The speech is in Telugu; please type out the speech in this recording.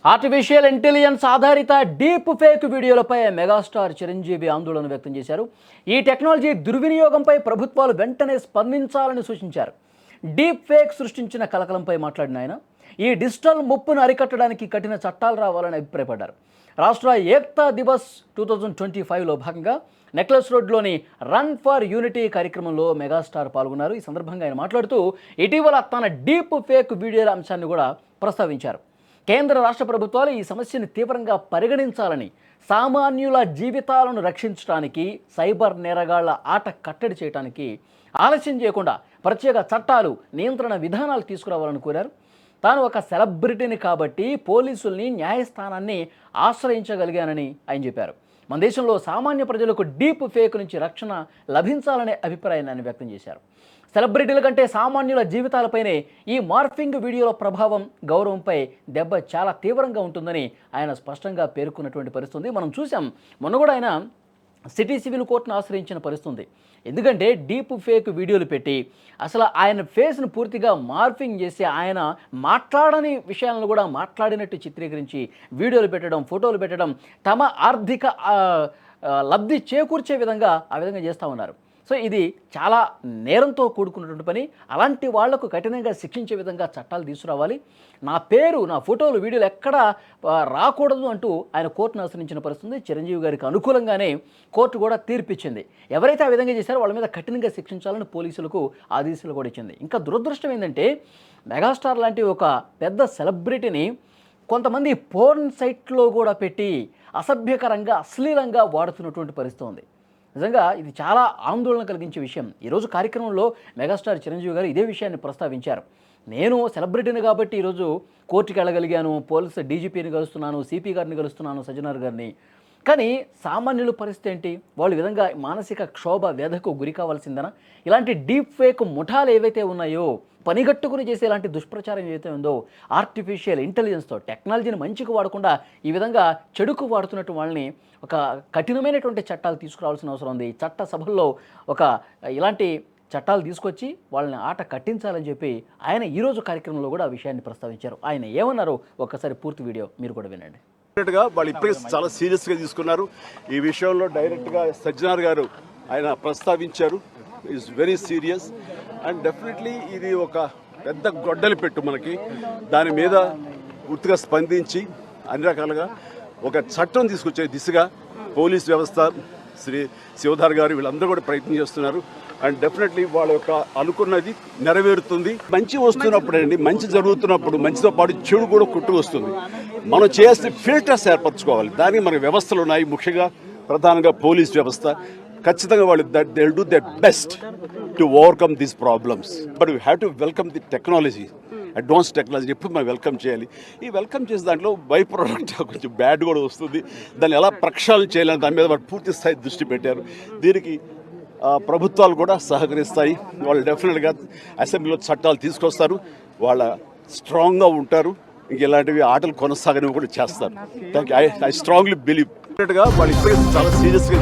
ఆర్టిఫిషియల్ ఇంటెలిజెన్స్ ఆధారిత డీప్ ఫేక్ వీడియోలపై మెగాస్టార్ చిరంజీవి ఆందోళన వ్యక్తం చేశారు. ఈ టెక్నాలజీ దుర్వినియోగంపై ప్రభుత్వాలు వెంటనే స్పందించాలని సూచించారు. డీప్ ఫేక్ సృష్టించిన కలకలంపై మాట్లాడిన ఆయన ఈ డిజిటల్ ముప్పును అరికట్టడానికి కఠిన చట్టాలు రావాలని అభిప్రాయపడ్డారు. రాష్ట్ర ఏక్తా దివస్ 2025లో భాగంగా నెక్లెస్ రోడ్లోని రన్ ఫర్ యూనిటీ కార్యక్రమంలో మెగాస్టార్ పాల్గొన్నారు. ఈ సందర్భంగా ఆయన మాట్లాడుతూ ఇటీవల తన డీప్ ఫేక్ వీడియోల అంశాన్ని కూడా ప్రస్తావించారు. కేంద్ర రాష్ట్ర ప్రభుత్వాలు ఈ సమస్యను తీవ్రంగా పరిగణించాలని, సామాన్యుల జీవితాలను రక్షించడానికి, సైబర్ నేరగాళ్ల ఆట కట్టడి చేయడానికి ఆలస్యం చేయకుండా ప్రత్యేక చట్టాలు, నియంత్రణ విధానాలు తీసుకురావాలని కోరారు. తాను ఒక సెలబ్రిటీని కాబట్టి పోలీసుల్ని, న్యాయస్థానాన్ని ఆశ్రయించగలిగానని ఆయన చెప్పారు. మన దేశంలో సామాన్య ప్రజలకు డీప్ ఫేక్ నుంచి రక్షణ లభించాలనే అభిప్రాయాన్ని ఆయన వ్యక్తం చేశారు. సెలబ్రిటీల కంటే సామాన్యుల జీవితాలపైనే ఈ మార్ఫింగ్ వీడియోల ప్రభావం, గౌరవంపై దెబ్బ చాలా తీవ్రంగా ఉంటుందని ఆయన స్పష్టంగా పేర్కొన్నటువంటి పరిస్థితి మనం చూసాం. మొన్న కూడా ఆయన సిటీ సివిల్ కోర్టును ఆశ్రయించిన పరిస్థితి. ఎందుకంటే డీప్ ఫేక్ వీడియోలు పెట్టి అసలు ఆయన ఫేస్ను పూర్తిగా మార్ఫింగ్ చేసి ఆయన మాట్లాడని విషయాలను కూడా మాట్లాడినట్టు చిత్రీకరించి వీడియోలు పెట్టడం, ఫోటోలు పెట్టడం, తమ ఆర్థిక లబ్ధి చేకూర్చే విధంగా ఆ విధంగా చేస్తూ ఉన్నారు. సో ఇది చాలా నేరంతో కూడుకున్నటువంటి పని. అలాంటి వాళ్లకు కఠినంగా శిక్షించే విధంగా చట్టాలు తీసుకురావాలి. నా పేరు, నా ఫోటోలు, వీడియోలు ఎక్కడా రాకూడదు అంటూ ఆయన కోర్టును ఆశ్రయించిన పరిస్థితి. చిరంజీవి గారికి అనుకూలంగానే కోర్టు కూడా తీర్పిచ్చింది. ఎవరైతే ఆ విధంగా చేశారో వాళ్ళ మీద కఠినంగా శిక్షించాలని పోలీసులకు ఆదేశాలు కూడా ఇచ్చింది. ఇంకా దురదృష్టం ఏంటంటే మెగాస్టార్ లాంటి ఒక పెద్ద సెలబ్రిటీని కొంతమంది పోర్న్ సైట్లో కూడా పెట్టి అసభ్యకరంగా, అశ్లీలంగా వాడుతున్నటువంటి పరిస్థితి ఉంది. నిజంగా ఇది చాలా ఆందోళన కలిగించే విషయం. ఈరోజు కార్యక్రమంలో మెగాస్టార్ చిరంజీవి గారు ఇదే విషయాన్ని ప్రస్తావించారు. నేను సెలబ్రిటీని కాబట్టి ఈరోజు కోర్టుకి వెళ్ళగలిగాను, పోలీసు డీజీపీని కలుస్తున్నాను, సిపి గారిని కలుస్తున్నాను, సజ్జనార్ గారిని. కానీ సామాన్యుల పరిస్థితి ఏంటి? వాళ్ళు విధంగా మానసిక క్షోభ, వ్యధకు గురి కావాల్సిందనా? ఇలాంటి డీప్ ఫేక్ ముఠాలు ఏవైతే ఉన్నాయో, పనిగట్టుకుని చేసే ఇలాంటి దుష్ప్రచారం ఏదైతే ఉందో, ఆర్టిఫిషియల్ ఇంటెలిజెన్స్తో టెక్నాలజీని మంచికి వాడకుండా ఈ విధంగా చెడుకు వాడుతున్నట్టు వాళ్ళని ఒక కఠినమైనటువంటి చట్టాలు తీసుకురావాల్సిన అవసరం ఉంది. చట్ట సభల్లో ఇలాంటి చట్టాలు తీసుకొచ్చి వాళ్ళని ఆట కట్టించాలని చెప్పి ఆయన ఈరోజు కార్యక్రమంలో కూడా ఆ విషయాన్ని ప్రస్తావించారు. ఆయన ఏమన్నారో ఒక్కసారి పూర్తి వీడియో మీరు కూడా వినండి. వాళ్ళు ఇప్పటికే చాలా సీరియస్గా తీసుకున్నారు. ఈ విషయంలో డైరెక్ట్గా సజ్జనార్ గారు ఆయన ప్రస్తావించారు. Is very serious and definitely ఇది ఒక పెద్ద గొడ్డలి పెట్టు మనకి. దాని మీద పూర్తిగా స్పందించి అన్ని రకాలుగా ఒక చట్టం తీసుకొచ్చే దిశగా పోలీస్ వ్యవస్థ, శ్రీ శివధార్ గారు వీళ్ళందరూ కూడా ప్రయత్నం చేస్తున్నారు. అండ్ డెఫినెట్లీ వాళ్ళ యొక్క అనుకున్నది నెరవేరుతుంది. మంచి వస్తున్నప్పుడు అండి, మంచి జరుగుతున్నప్పుడు మంచితో పాటు చెడు కూడా కుట్టు వస్తుంది. మనం చేయాల్సిన ఫిల్టర్స్ ఏర్పరచుకోవాలి. దానికి మన వ్యవస్థలు ఉన్నాయి. ముఖ్యంగా ప్రధానంగా పోలీస్ వ్యవస్థ ఖచ్చితంగా వాళ్ళు they will do there best to overcome these problems. But we have to welcome the technology, advance technology ఎప్పుడు మనం వెల్కమ్ చేయాలి. ఈ వెల్కమ్ చేసే దాంట్లో బై ప్రోడక్ట్ కొంచెం బ్యాడ్ కూడా వస్తుంది. దాన్ని ఎలా ప్రక్షాళన చేయాలని దాని మీద వాళ్ళు పూర్తి స్థాయి దృష్టి పెట్టారు. దీనికి ప్రభుత్వాలు కూడా సహకరిస్తాయి. వాళ్ళు డెఫినెట్గా అసెంబ్లీలో చట్టాలు తీసుకొస్తారు. వాళ్ళ స్ట్రాంగ్గా ఉంటారు. ఇంక ఇలాంటివి ఆటలు కొనసాగనివి కూడా చేస్తారు. I strongly believe. వాళ్ళు ఇప్పటికే చాలా సీరియస్గా